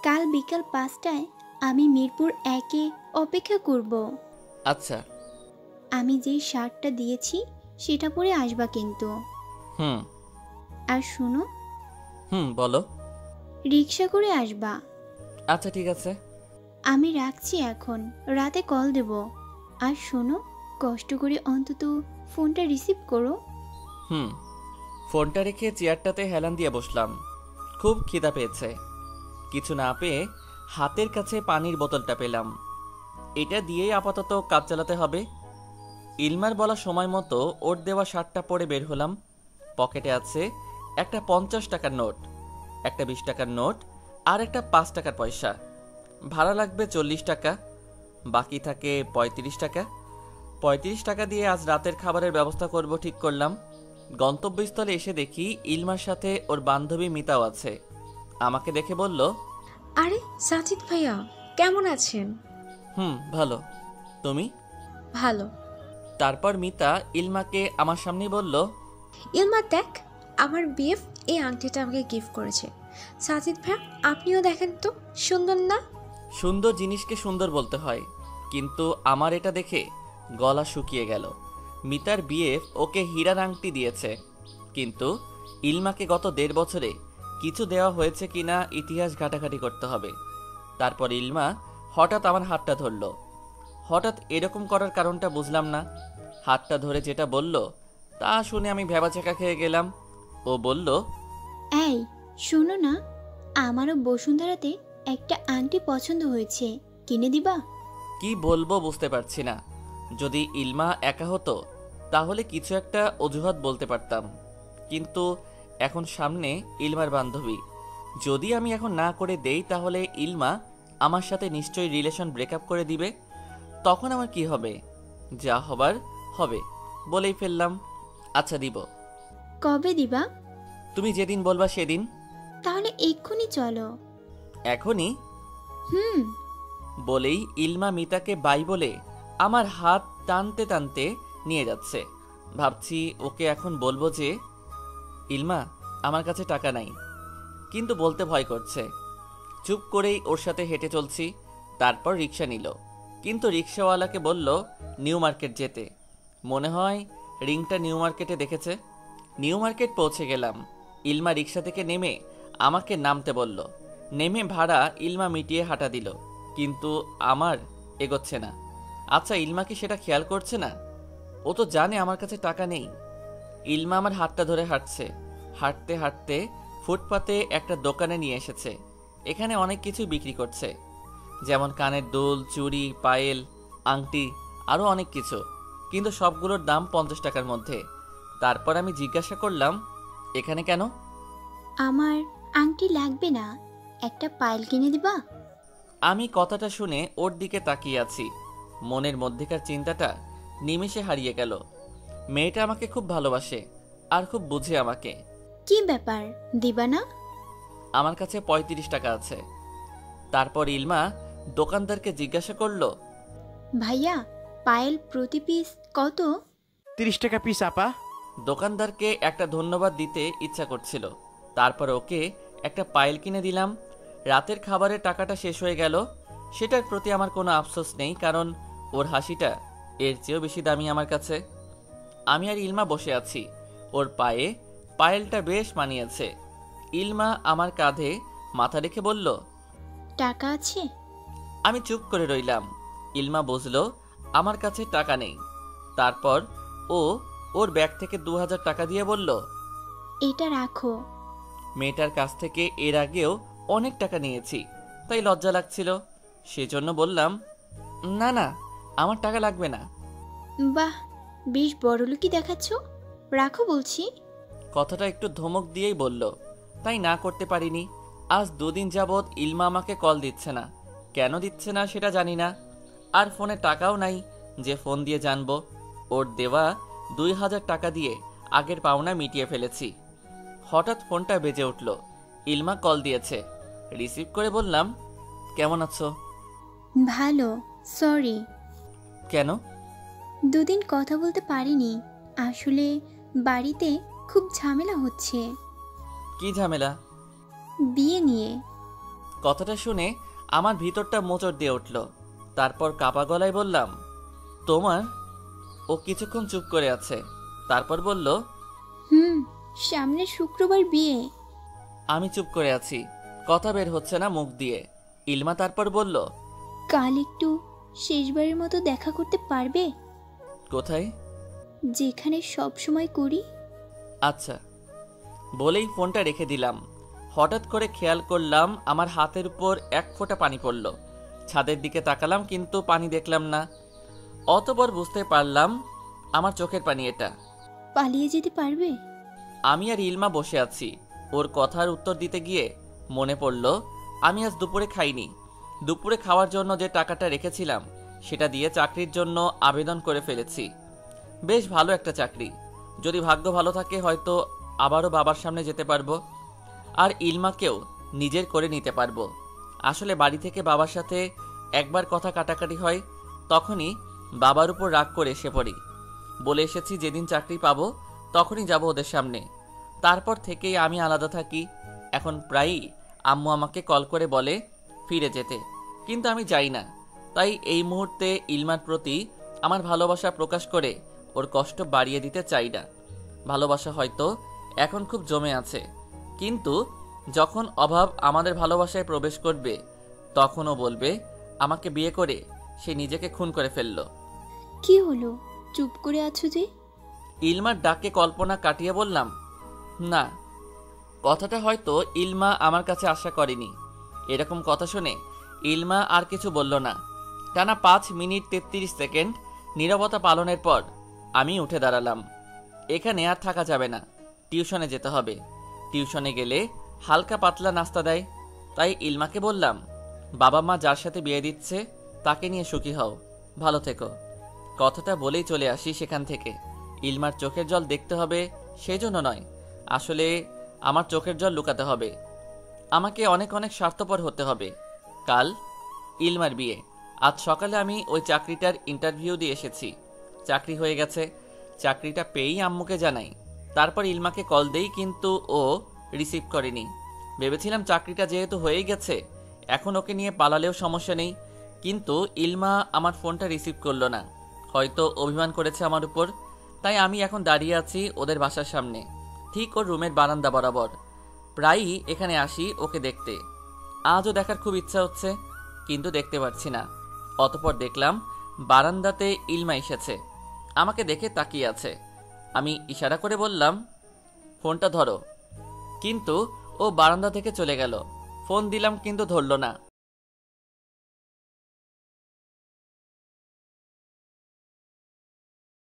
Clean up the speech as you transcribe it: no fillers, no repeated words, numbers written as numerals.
কাল বিকাল 5টায় আমি মিরপুর 1-এ অপেক্ষা করব। আচ্ছা। আমি যেই শার্টটা দিয়েছি সেটা পরে আসবা কিন্তু। হুম। আর শোনো, বলো। রিক্সা করে আসবা। আচ্ছা ঠিক আছে। আমি রাখছি এখন, রাতে কল দেব। আর শোনো, কষ্ট করে অন্তত ফোনটা রিসিভ করো। হুম। ফোনটা রেখে চেয়ারটাতে হেলান দিয়ে বসলাম। খুব খিদা পেয়েছে। কিছু না পেয়ে হাতের কাছে পানির বোতলটা পেলাম। এটা দিয়েই আপাতত কাজ চালাতে হবে। ইলমার বলা সময় মতো ওর দেওয়া শার্টটা পরে বের হলাম। পকেটে আছে একটা 50 টাকার নোট, একটা 20 টাকার নোট আর একটা 5 টাকার পয়সা। ভাড়া লাগবে 40 টাকা, বাকি থাকে 35 টাকা। 35 টাকা দিয়ে আজ রাতের খাবারের ব্যবস্থা করব ঠিক করলাম। গন্তব্যস্থলে এসে দেখি ইলমার সাথে ওর বান্ধবী মিতাও আছে। আমাকে দেখে বলল, আরে সাজিদ ভাইয়া, কেমন আছেন? ভালো। তুমি? ভালো। তারপর মিতা ইলমাকে আমার সামনেই বলল, ইলমা দেখ, আমার বিএফ এই আংটিটা আমাকে গিফট করেছে। সাজিদ ভাইয়া, আপনিও দেখেন তো, সুন্দর না? সুন্দর জিনিসকে সুন্দর বলতে হয়, কিন্তু আমার এটা দেখে গলা শুকিয়ে গেল। মিতার বিএফ ওকে হীরার আংটি দিয়েছে, কিন্তু ইলমাকে গত 1.5 বছরে কিছু দেওয়া হয়েছে কিনা ইতিহাস ঘাটাঘাটি করতে হবে। তারপর ইলমা হঠাৎ আমার হাতটা ধরল। হঠাৎ এরকম করার কারণটা বুঝলাম না। হাতটা ধরে যেটা বলল তা শুনে আমি ভ্যাবাচ্যাকা খেয়ে গেলাম। ও বলল, এই শোনো না, আমারও বসুন্ধরাতে একটা আংটি পছন্দ হয়েছে, কিনে দিবা? কি বলবো বুঝতে পারছি না। যদি ইলমা একা হতো তাহলে কিছু একটা অজুহাত বলতে পারতাম, কিন্তু এখন সামনে ইলমার বান্ধবী। যদি আমি এখন না করে দেই তাহলে ইলমা আমার সাথে নিশ্চয়ই রিলেশন ব্রেকআপ করে দিবে। তখন আমার কি হবে? যা হবার হবে, বলেই ফেললাম। আচ্ছা দিব। কবে দিবা? তুমি যেদিন বলবা সেদিন। তাহলে এক্ষুনি চলো। এখনই? হুম। বলেই ইলমা মিতাকে বাই বলে আমার হাত টানতে টানতে নিয়ে যাচ্ছে। ভাবছি ওকে এখন বলবো যে, ইলমা আমার কাছে টাকা নাই, কিন্তু বলতে ভয় করছে। চুপ করেই ওর সাথে হেঁটে চলছি। তারপর রিক্সা নিল, কিন্তু রিক্সাওয়ালাকে বলল নিউ মার্কেট যেতে। মনে হয় রিংটা নিউ মার্কেটে দেখেছে। নিউ মার্কেট পৌঁছে গেলাম। ইলমা রিক্সা থেকে নেমে আমাকে নামতে বলল। নেমে ভাড়া ইলমা মিটিয়ে হাঁটা দিল, কিন্তু আমার এগোচ্ছে না। আচ্ছা, ইলমা কি সেটা খেয়াল করছে না? ও তো জানে আমার কাছে টাকা নেই। ইলমা আমার হাতটা ধরে হাঁটছে। হাঁটতে হাঁটতে ফুটপাতে একটা দোকানে নিয়ে এসেছে। এখানে অনেক কিছুই বিক্রি করছে, যেমন কানের দুল, চুড়ি, পায়েল, আংটি, আরও অনেক কিছু, কিন্তু সবগুলোর দাম 50 টাকার মধ্যে। তারপর আমি জিজ্ঞাসা করলাম, এখানে কেন? আমার আংটি লাগবে না, একটা পায়েল কিনে দিবা? আমি কথাটা শুনে ওর দিকে তাকিয়ে আছি। মনের মধ্যেকার চিন্তাটা নিমেষে হারিয়ে গেল। মেয়েটা আমাকে খুব ভালোবাসে আর খুব বুঝে আমাকে। কি ব্যাপার, দিবা না? আমার কাছে 35 টাকা আছে। তারপর ইলমা দোকানদারকে জিজ্ঞাসা করলো, ভাইয়া, পায়েল প্রতি পিস কত? 30 টাকা পিস আপা। দোকানদারকে একটা ধন্যবাদ দিতে ইচ্ছা করছিল। তারপর ওকে একটা পায়েল কিনে দিলাম। রাতের খাবারের টাকাটা শেষ হয়ে গেল। সেটার প্রতি আমার কোনো আফসোস নেই, কারণ ওর হাসিটা এর চেয়েও বেশি দামি আমার কাছে। আমি আর ইলমা বসে আছি। ওর পায়ে পায়েলটা বেশ মানিয়েছে। ইলমা আমার কাঁধে মাথা রেখে বলল, টাকা আছে? আমি চুপ করে রইলাম। ইলমা বুঝলো আমার কাছে টাকা নেই। তারপর ও ওর ব্যাগ থেকে 2000 টাকা দিয়ে বলল, এটা রাখো। মেয়েটার কাছ থেকে এর আগেও অনেক টাকা নিয়েছি, তাই লজ্জা লাগছিল। সেজন্য বললাম, না না, আমার টাকা লাগবে না। বাহ, বেশ বড়লোকি দেখাচ্ছ, রাখো বলছি। কথাটা একটু ধমক দিয়েই বলল, তাই না করতে পারিনি। আজ 2 দিন যাবৎ ইলমা আমাকে কল দিচ্ছে না। কেন দিচ্ছে না সেটা জানি না। আর ফোনে টাকাও নাই যে ফোন দিয়ে জানবো। ওর দেওয়া 2000 টাকা দিয়ে আগের পাওনা মিটিয়ে ফেলেছি। হঠাৎ ফোনটা বেজে উঠল। ইলমা কল দিয়েছে। রিসিভ করে বললাম, কেমন আছো? ভালো, সরি। কেন? 2 দিন কথা বলতে পারিনি, আসলে বাড়িতে খুব ঝামেলা হচ্ছে। কি ঝামেলা? বিয়ে নিয়ে। কথাটা শুনে আমার ভিতরটা মোচড় দিয়ে উঠল। তারপর কাপা গলায় বললাম, তোমার? ও কিছুক্ষণ চুপ করে আছে, তারপর বলল, সামনের শুক্রবার বিয়ে। আমি চুপ করে আছি, কথা বের হচ্ছে না মুখ দিয়ে। ইলমা তারপর বলল, কাল একটু শেষবারের মতো দেখা করতে পারবে? কোথায়? যেখানে সব সময় করি। আচ্ছা বলেই ফোনটা রেখে দিলাম। হঠাৎ করে খেয়াল করলাম আমার হাতের উপর এক ফোঁটা পানি পড়ল। ছাদের দিকে তাকালাম কিন্তু পানি দেখলাম না। অতঃপর বুঝতে পারলাম আমার চোখের পানি এটা। পালিয়ে যেতে পারবে? আমি আর ইলমা বসে আছি। ওর কথার উত্তর দিতে গিয়ে মনে পড়ল আমি আজ দুপুরে খাইনি। দুপুরে খাওয়ার জন্য যে টাকাটা রেখেছিলাম সেটা দিয়ে চাকরির জন্য আবেদন করে ফেলেছি। বেশ ভালো একটা চাকরি, যদি ভাগ্য ভালো থাকে হয়তো আবারও বাবার সামনে যেতে পারবো, আর ইলমাকেও নিজের করে নিতে পারবো। আসলে বাড়ি থেকে বাবার সাথে একবার কথা কাটাকাটি হয়, তখনই বাবার উপর রাগ করে এসে পড়ি। বলে এসেছি যেদিন চাকরি পাবো তখনই যাব ওদের সামনে। তারপর থেকেই আমি আলাদা থাকি। এখন প্রায়ই আম্মু আমাকে কল করে বলে ফিরে যেতে, কিন্তু আমি যাই না। তাই এই মুহূর্তে ইলমার প্রতি আমার ভালোবাসা প্রকাশ করে ওর কষ্ট বাড়িয়ে দিতে চাই না। ভালোবাসা হয়তো এখন খুব জমে আছে, কিন্তু যখন অভাব আমাদের ভালোবাসায় প্রবেশ করবে তখনও বলবে আমাকে বিয়ে করে সে নিজেকে খুন করে ফেলল। কি হলো, চুপ করে আছো যে? ইলমার ডাকে কল্পনা কাটিয়ে বললাম, না। কথাটা হয়তো ইলমা আমার কাছে আশা করেনি। এরকম কথা শুনে ইলমা আর কিছু বলল না। টানা 5 মিনিট 33 সেকেন্ড নীরবতা পালনের পর আমি উঠে দাঁড়ালাম। এখানে আর থাকা যাবে না, টিউশনে যেতে হবে। টিউশনে গেলে হালকা পাতলা নাস্তা দেয়। তাই ইলমাকে বললাম, বাবা মা যার সাথে বিয়ে দিচ্ছে তাকে নিয়ে সুখী হও, ভালো থেকো। কথাটা বলেই চলে আসি সেখান থেকে। ইলমার চোখের জল দেখতে হবে সেজন্য নয়, আসলে আমার চোখের জল লুকাতে হবে। আমাকে অনেক অনেক স্বার্থপর হতে হবে। কাল ইলমার বিয়ে। আজ সকালে আমি ওই চাকরিটার ইন্টারভিউ দিয়ে এসেছি। চাকরি হয়ে গেছে। চাকরিটা পেয়েই আম্মুকে জানাই। তারপর ইলমাকে কল দেই, কিন্তু ও রিসিভ করেনি। ভেবেছিলাম চাকরিটা যেহেতু হয়েই গেছে এখন ওকে নিয়ে পালালেও সমস্যা নেই, কিন্তু ইলমা আমার ফোনটা রিসিভ করলো না। হয়তো অভিমান করেছে আমার উপর। তাই আমি এখন দাঁড়িয়ে আছি ওদের বাসার সামনে, ঠিক ওর রুমের বারান্দা বরাবর। প্রায়ই এখানে আসি ওকে দেখতে। আজও দেখার খুব ইচ্ছা হচ্ছে, কিন্তু দেখতে পাচ্ছি না। অতঃপর দেখলাম বারান্দাতে ইলমা এসেছে, আমাকে দেখে তাকিয়ে আছে। আমি ইশারা করে বললাম, ফোনটা ধরো, কিন্তু ও বারান্দা থেকে চলে গেল। ফোন দিলাম কিন্তু ধরল না।